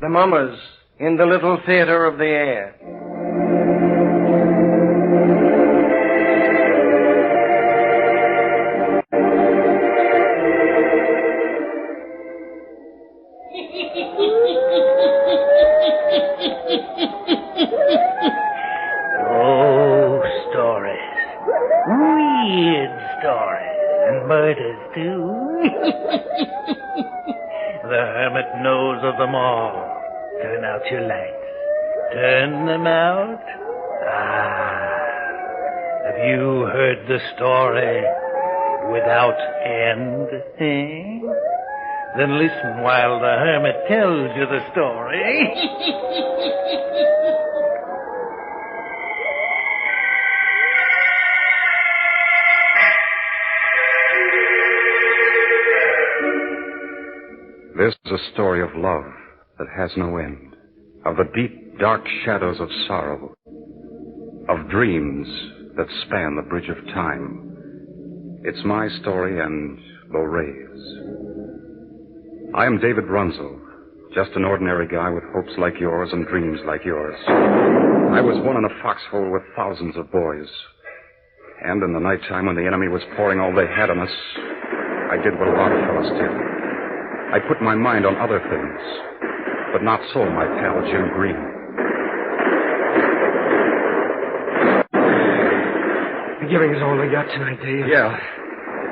The mummers in the little theater of the air. Oh, stories. Weird stories. And murders, too. The Hermit knows of them all. Turn out your lights. Turn them out. Have you heard the story without end? Eh? Then listen while the Hermit tells you the story. This is a story of love that has no end, of the deep, dark shadows of sorrow, of dreams that span the bridge of time. It's my story and Lorraine's. I am David Runzel, just an ordinary guy with hopes like yours and dreams like yours. I was one in a foxhole with thousands of boys. And in the nighttime when the enemy was pouring all they had on us, I did what a lot of fellows did. I put my mind on other things, but not so my pal Jim Green. You're giving us all we got tonight, Dave. Yeah.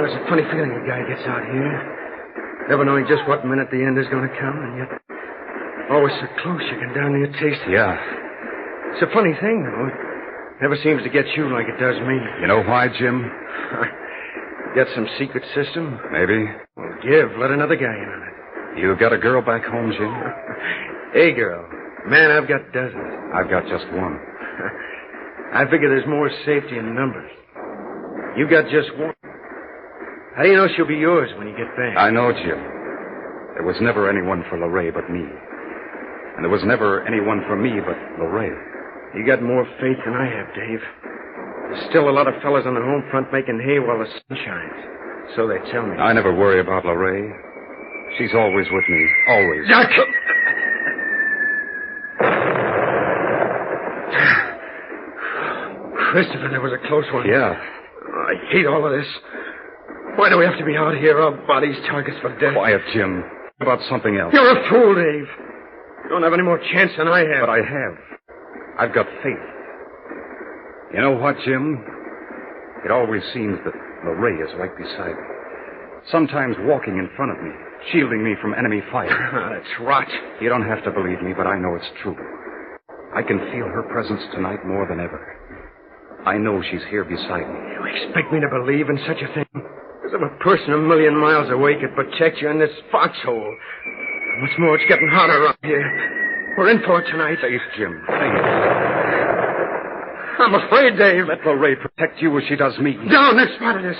There's a funny feeling a guy gets out here, never knowing just what minute the end is going to come, and yet always so close you can darn near taste it. Yeah. It's a funny thing, though. It never seems to get you like it does me. You know why, Jim? Got some secret system? Maybe. Well, let another guy in on it. You got a girl back home, Jim? A girl. Man, I've got dozens. I've got just one. I figure there's more safety in numbers. You got just one. How do you know she'll be yours when you get back? I know, Jim. There was never anyone for Lorraine but me. And there was never anyone for me but Lorraine. You got more faith than I have, Dave. There's still a lot of fellas on the home front making hay while the sun shines. So they tell me. I never worry about Lorraine. She's always with me. Always. Christopher, that was a close one. Yeah. I hate all of this. Why do we have to be out here, our bodies targets for death? Quiet, Jim. About something else. You're a fool, Dave. You don't have any more chance than I have. But I have. I've got faith. You know what, Jim? It always seems that Lorraine is right beside me. Sometimes walking in front of me, shielding me from enemy fire. That's rot. You don't have to believe me, but I know it's true. I can feel her presence tonight more than ever. I know she's here beside me. You expect me to believe in such a thing? As if a person a million miles away could protect you in this foxhole. What's more, it's getting hotter around here. We're in for it tonight. Safe, Jim. Safe. I'm afraid, Dave. Let Lorraine protect you as she does me. Down, they've spotted us.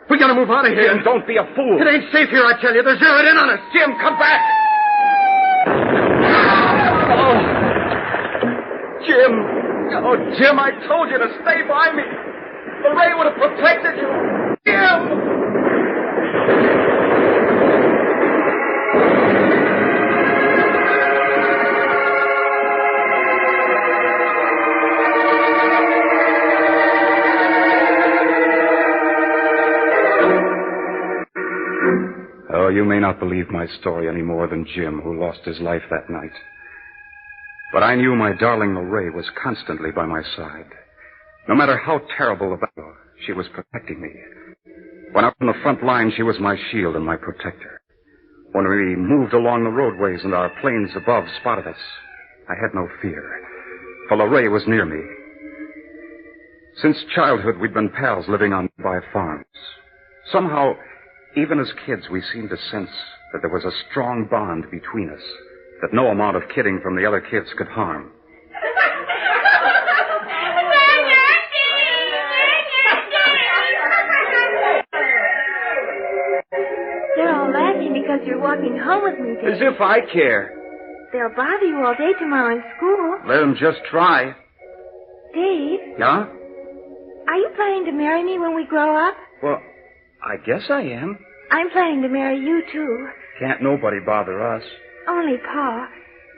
We gotta move out of here. Jim, don't be a fool. It ain't safe here, I tell you. They're zeroed in on us. Jim, come back! Oh. Jim! Oh, Jim, I told you to stay by me. Lorraine would have protected you. Jim! Oh, you may not believe my story any more than Jim, who lost his life that night. But I knew my darling Lorraine was constantly by my side. No matter how terrible the battle, she was protecting me. When up in the front line, she was my shield and my protector. When we moved along the roadways and our planes above spotted us, I had no fear, for Lorraine was near me. Since childhood, we'd been pals living on nearby farms. Somehow, even as kids, we seemed to sense that there was a strong bond between us that no amount of kidding from the other kids could harm. They're all laughing because you're walking home with me, Dave. As if I care. They'll bother you all day tomorrow in school. Let them just try. Dave, Yeah? are you planning to marry me when we grow up? Well, I guess I am. I'm planning to marry you, too. Can't nobody bother us. Only Pa.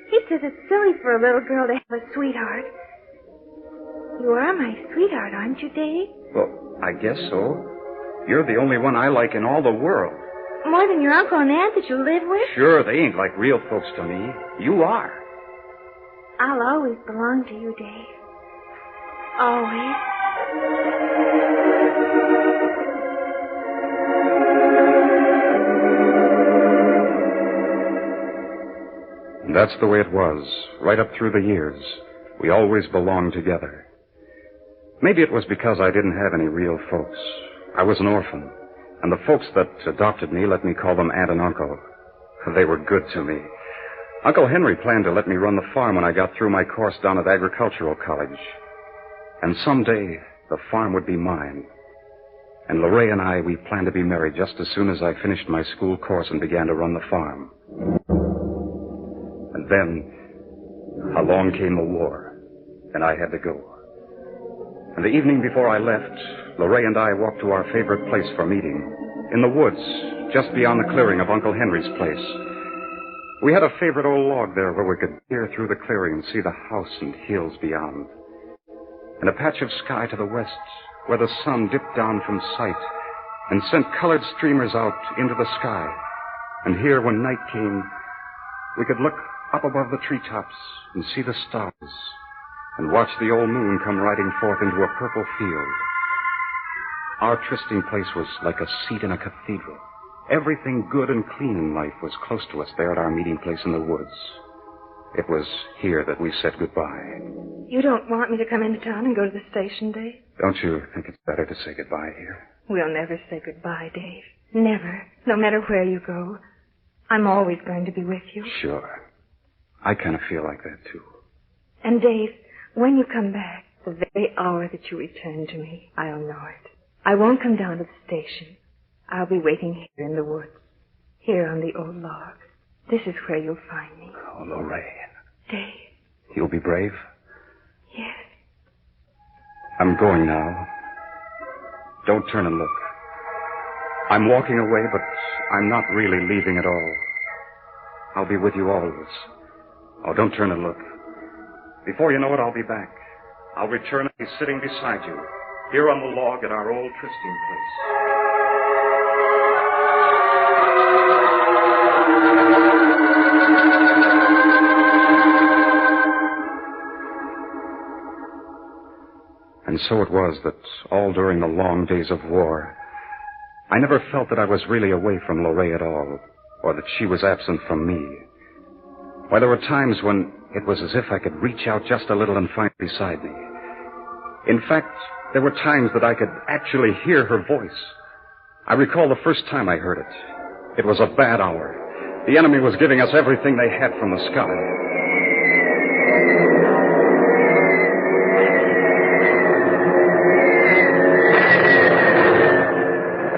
He says it's silly for a little girl to have a sweetheart. You are my sweetheart, aren't you, Dave? Well, I guess so. You're the only one I like in all the world. More than your uncle and aunt that you live with? Sure, they ain't like real folks to me. You are. I'll always belong to you, Dave. Always. And that's the way it was, right up through the years. We always belonged together. Maybe it was because I didn't have any real folks. I was an orphan, and the folks that adopted me let me call them aunt and uncle. They were good to me. Uncle Henry planned to let me run the farm when I got through my course down at agricultural college. And someday, the farm would be mine. And Lorraine and I, we planned to be married just as soon as I finished my school course and began to run the farm. And then, along came the war, and I had to go. And the evening before I left, Lorraine and I walked to our favorite place for meeting, in the woods, just beyond the clearing of Uncle Henry's place. We had a favorite old log there where we could peer through the clearing and see the house and hills beyond. And a patch of sky to the west, where the sun dipped down from sight and sent colored streamers out into the sky. And here, when night came, we could look up above the treetops and see the stars and watch the old moon come riding forth into a purple field. Our trysting place was like a seat in a cathedral. Everything good and clean in life was close to us there at our meeting place in the woods. It was here that we said goodbye. You don't want me to come into town and go to the station, Dave? Don't you think it's better to say goodbye here? We'll never say goodbye, Dave. Never. No matter where you go. I'm always going to be with you. Sure. I kind of feel like that, too. And, Dave, when you come back, the very hour that you return to me, I'll know it. I won't come down to the station. I'll be waiting here in the woods, here on the old log. This is where you'll find me. Oh, Lorraine. Dave. You'll be brave? Yes. I'm going now. Don't turn and look. I'm walking away, but I'm not really leaving at all. I'll be with you always. Oh, don't turn and look. Before you know it, I'll be back. I'll return and be sitting beside you, here on the log at our old trysting place. And so it was that all during the long days of war, I never felt that I was really away from Lorraine at all, or that she was absent from me. Why, there were times when it was as if I could reach out just a little and find her beside me. In fact, there were times that I could actually hear her voice. I recall the first time I heard it. It was a bad hour. The enemy was giving us everything they had from the sky.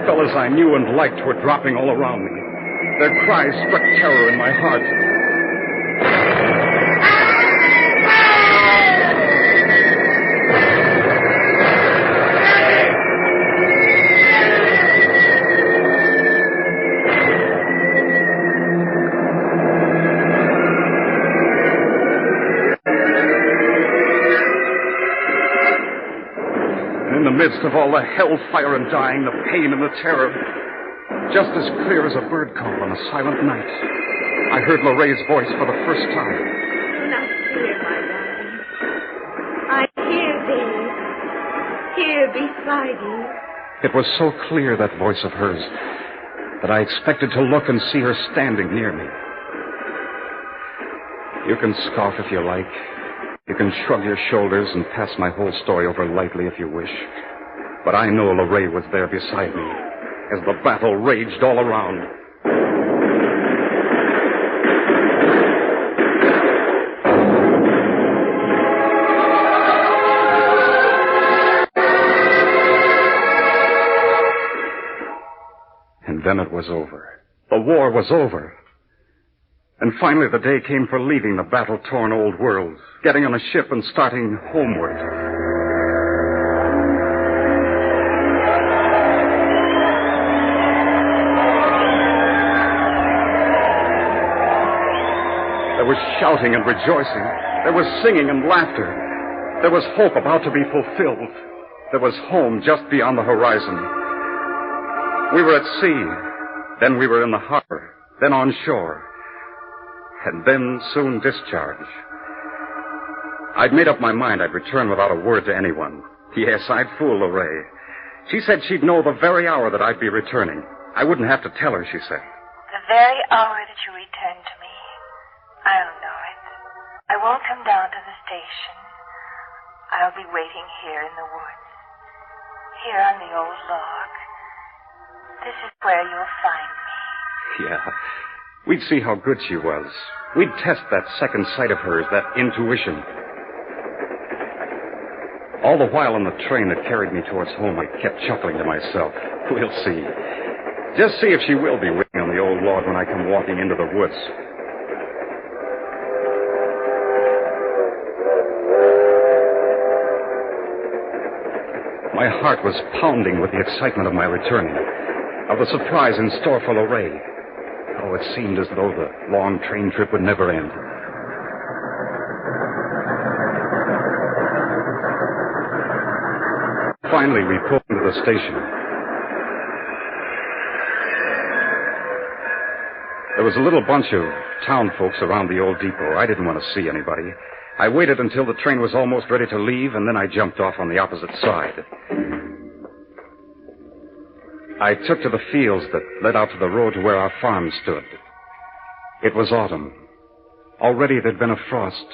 Fellas I knew and liked were dropping all around me. Their cries struck terror in my heart. In the midst of all the hellfire and dying, the pain and the terror, just as clear as a bird call on a silent night, I heard Lorraine's voice for the first time. Do not fear, my darling. I'm here, Dave. Here beside you. It was so clear, that voice of hers, that I expected to look and see her standing near me. You can scoff if you like. You can shrug your shoulders and pass my whole story over lightly if you wish. But I know Lorraine was there beside me as the battle raged all around. And then it was over. The war was over. And finally the day came for leaving the battle-torn old world, getting on a ship and starting homeward. There was shouting and rejoicing. There was singing and laughter. There was hope about to be fulfilled. There was home just beyond the horizon. We were at sea. Then we were in the harbor. Then on shore. And then soon discharge. I'd made up my mind I'd return without a word to anyone. Yes, I'd fool Lorraine. She said she'd know the very hour that I'd be returning. I wouldn't have to tell her, she said. The very hour that you return to me, I'll know it. I won't come down to the station. I'll be waiting here in the woods. Here on the old log. This is where you'll find me. Yeah. We'd see how good she was. We'd test that second sight of hers, that intuition. All the while on the train that carried me towards home, I kept chuckling to myself. We'll see. Just see if she will be waiting on the old log when I come walking into the woods. My heart was pounding with the excitement of my returning, of the surprise in store for Lorraine. Oh, it seemed as though the long train trip would never end. Finally, we pulled into the station. There was a little bunch of town folks around the old depot. I didn't want to see anybody. I waited until the train was almost ready to leave, and then I jumped off on the opposite side. I took to the fields that led out to the road to where our farm stood. It was autumn. Already there'd been a frost,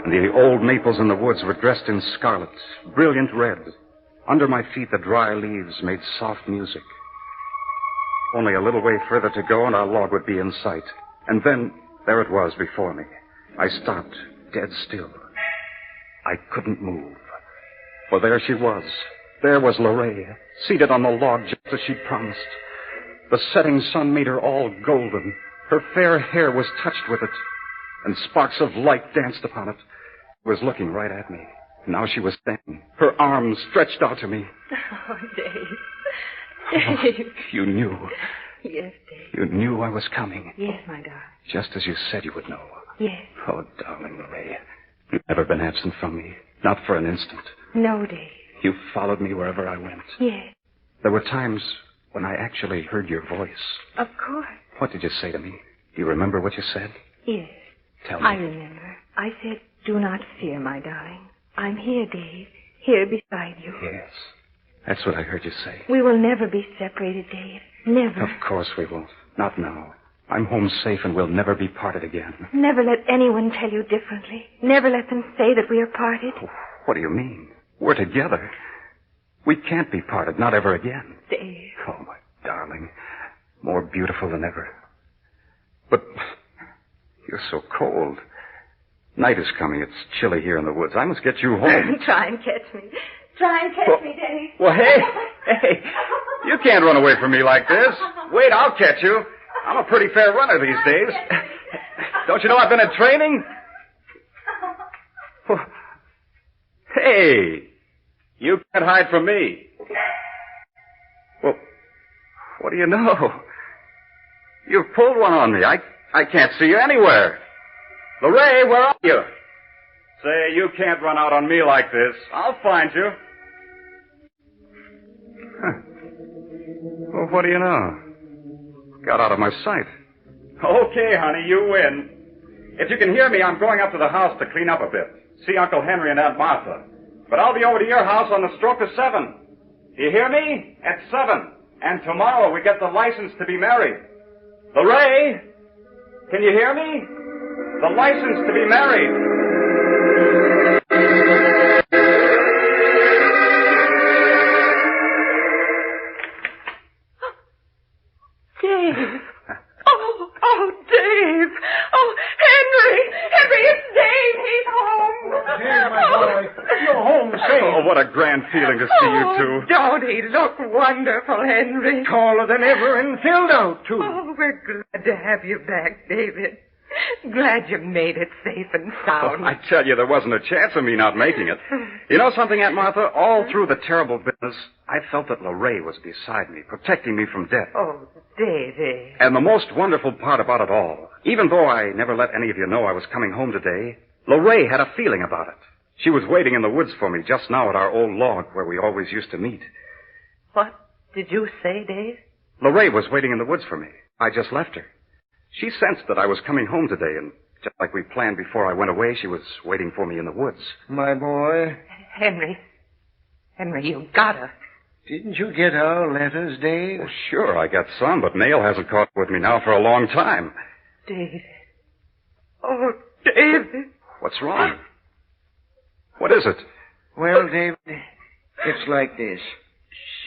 and the old maples in the woods were dressed in scarlet, brilliant red. Under my feet, the dry leaves made soft music. Only a little way further to go, and our log would be in sight. And then, there it was before me. I stopped, dead still. I couldn't move. For there she was. There was Lorraine, seated on the log just as she'd promised. The setting sun made her all golden. Her fair hair was touched with it, and sparks of light danced upon it. She was looking right at me. Now she was standing, her arms stretched out to me. Oh, Dave. Oh, you knew. Yes, Dave. You knew I was coming. Yes, my darling. Just as you said you would know. Yes. Oh, darling Lorraine, you've never been absent from me. Not for an instant. No, Dave. You followed me wherever I went. Yes. There were times when I actually heard your voice. Of course. What did you say to me? Do you remember what you said? Yes. Tell me. I remember. I said, do not fear, my darling. I'm here, Dave. Here beside you. Yes. That's what I heard you say. We will never be separated, Dave. Never. Of course we won't. Not now. I'm home safe and we'll never be parted again. Never let anyone tell you differently. Never let them say that we are parted. Oh, what do you mean? We're together. We can't be parted, not ever again. Dave. Oh, my darling. More beautiful than ever. But you're so cold. Night is coming. It's chilly here in the woods. I must get you home. Try and catch me. Try and catch me, Dave. Well, hey. You can't run away from me like this. Wait, I'll catch you. I'm a pretty fair runner these days. Don't you know I've been in training? Hey, you can't hide from me. Well, what do you know? You've pulled one on me. I can't see you anywhere. Lorraine, where are you? Say, you can't run out on me like this. I'll find you. Huh. Well, what do you know? Got out of my sight. Okay, honey, you win. If you can hear me, I'm going up to the house to clean up a bit. See Uncle Henry and Aunt Martha. But I'll be over to your house on the stroke of 7. Do you hear me? At 7. And tomorrow we get the license to be married. Lorraine, can you hear me? The license to be married. Dave. Oh, Dave. Oh, Henry. Henry, it's Dave. He's home. Here, my boy. You're home safe. Oh, what a grand feeling to see you two. Don't he look wonderful, Henry? Taller than ever and filled out, too. Oh, we're glad to have you back, David. Glad you made it safe and sound. I tell you, there wasn't a chance of me not making it. You know something, Aunt Martha? All through the terrible business, I felt that Lorraine was beside me, protecting me from death. Oh, David. And the most wonderful part about it all, even though I never let any of you know I was coming home today, Lorraine had a feeling about it. She was waiting in the woods for me just now at our old log where we always used to meet. What did you say, Dave? Lorraine was waiting in the woods for me. I just left her. She sensed that I was coming home today, and just like we planned before I went away, she was waiting for me in the woods. My boy. Henry, you gotta. Didn't you get our letters, Dave? Well, sure, I got some, but mail hasn't caught up with me now for a long time. David. Oh, David. What's wrong? What is it? Well, David, it's like this.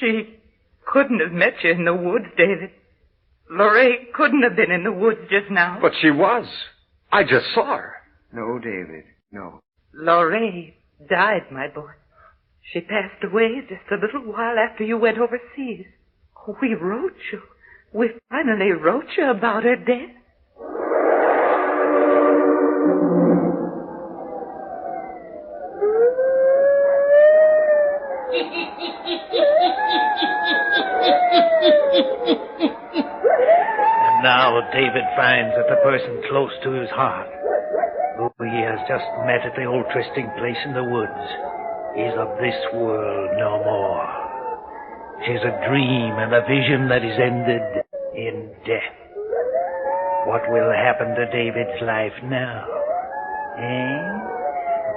She couldn't have met you in the woods, David. Lorraine couldn't have been in the woods just now. But she was. I just saw her. No, David, no. Lorraine died, my boy. She passed away just a little while after you went overseas. We wrote you. We finally wrote you about her death. And now David finds that the person close to his heart, who he has just met at the old trysting place in the woods, is of this world no more. 'Tis a dream and a vision that is ended in death. What will happen to David's life now?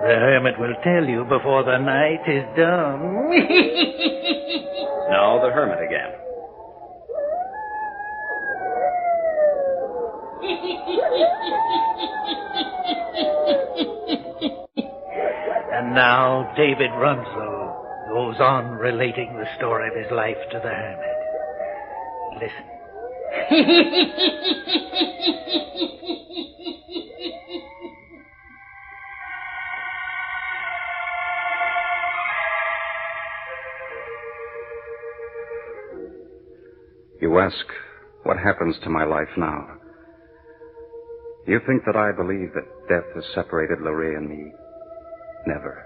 The hermit will tell you before the night is done. Now the hermit again. And now David Runslow goes on relating the story of his life to the hermit. Listen. You ask, what happens to my life now? You think that I believe that death has separated Lorraine and me? Never.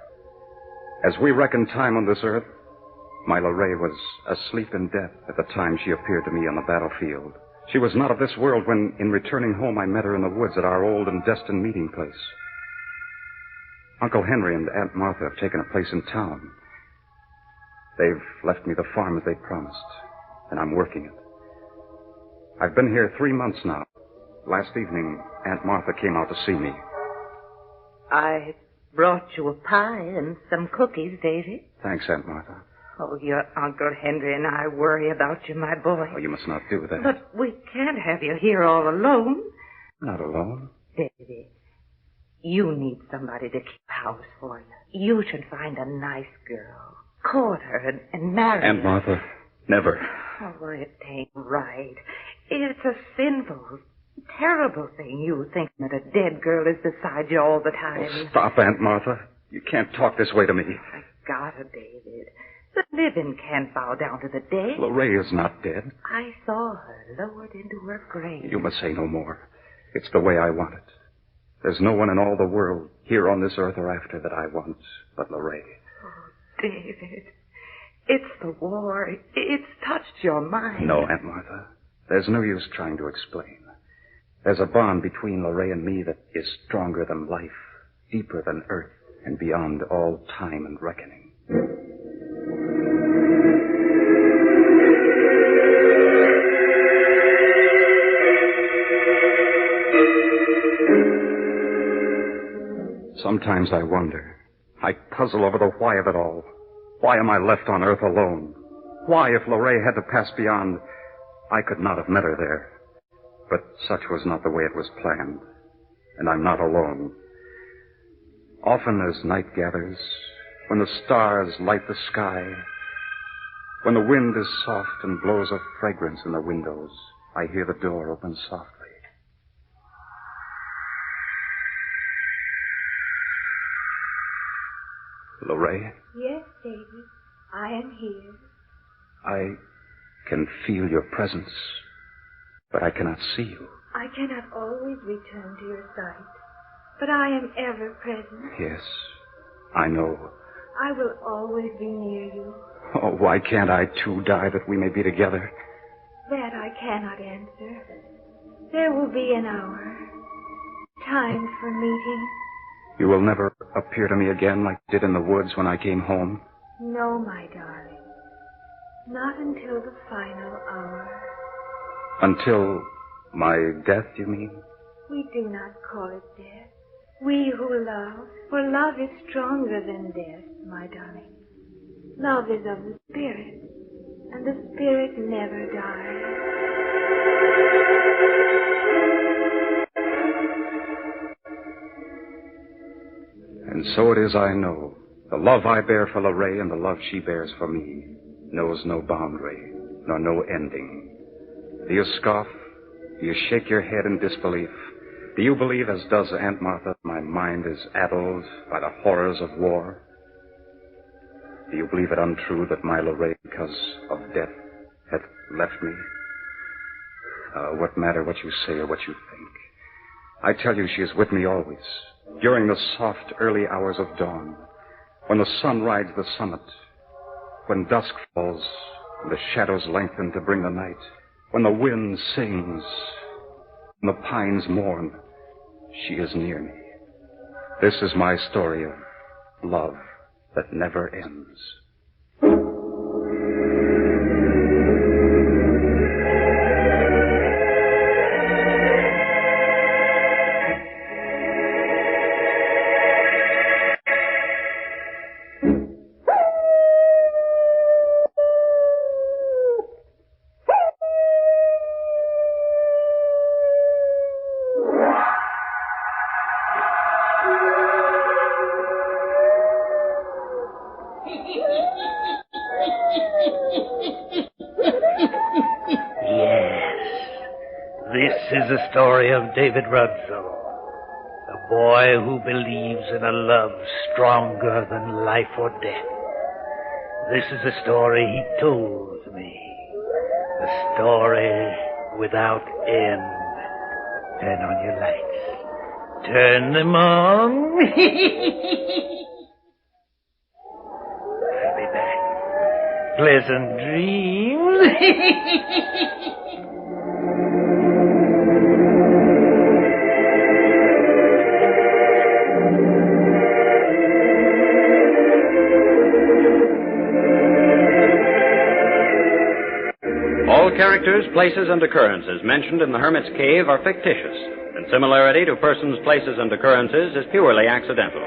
As we reckon time on this earth, my Lorraine was asleep in death at the time she appeared to me on the battlefield. She was not of this world when, in returning home, I met her in the woods at our old and destined meeting place. Uncle Henry and Aunt Martha have taken a place in town. They've left me the farm as they promised, and I'm working it. I've been here 3 months now. Last evening, Aunt Martha came out to see me. I brought you a pie and some cookies, Daisy. Thanks, Aunt Martha. Oh, your Uncle Henry and I worry about you, my boy. Oh, you must not do that. But we can't have you here all alone. Not alone. Daisy, you need somebody to keep house for you. You should find a nice girl, court her, and marry her. Aunt Martha, never. Oh, it ain't right. It's a sinful, terrible thing, you thinking that a dead girl is beside you all the time. Oh, stop, Aunt Martha. You can't talk this way to me. I got it, David. The living can't bow down to the dead. Lorraine is not dead. I saw her lowered into her grave. You must say no more. It's the way I want it. There's no one in all the world, here on this earth or after, that I want but Lorraine. Oh, David, it's the war. It's touched your mind. No, Aunt Martha. There's no use trying to explain. There's a bond between Lorraine and me that is stronger than life, deeper than earth, and beyond all time and reckoning. Sometimes I wonder. I puzzle over the why of it all. Why am I left on earth alone? Why, if Lorraine had to pass beyond, I could not have met her there. But such was not the way it was planned. And I'm not alone. Often as night gathers, when the stars light the sky, when the wind is soft and blows a fragrance in the windows, I hear the door open softly. Lorraine? Yes, David. I am here. I can feel your presence, but I cannot see you. I cannot always return to your sight, but I am ever present. Yes, I know. I will always be near you. Oh, why can't I, too, die that we may be together? That I cannot answer. There will be an hour. Time for meeting. You will never appear to me again like you did in the woods when I came home? No, my darling. Not until the final hour. Until my death, you mean? We do not call it death. We who love, for love is stronger than death, my darling. Love is of the spirit, and the spirit never dies. And so it is I know. The love I bear for Lorraine and the love she bears for me knows no boundary, nor no ending. Do you scoff? Do you shake your head in disbelief? Do you believe, as does Aunt Martha, my mind is addled by the horrors of war? Do you believe it untrue that my Lorraine, because of death, hath left me? What matter what you say or what you think? I tell you she is with me always, during the soft early hours of dawn, when the sun rides the summit, when dusk falls and the shadows lengthen to bring the night, when the wind sings and the pines mourn, she is near me. This is my story of love that never ends. This is the story of David Rudsell, a boy who believes in a love stronger than life or death. This is the story he told me, a story without end. Turn on your lights. Turn them on. I'll be back. Pleasant dreams. All characters, places, and occurrences mentioned in the Hermit's Cave are fictitious, and similarity to persons, places, and occurrences is purely accidental.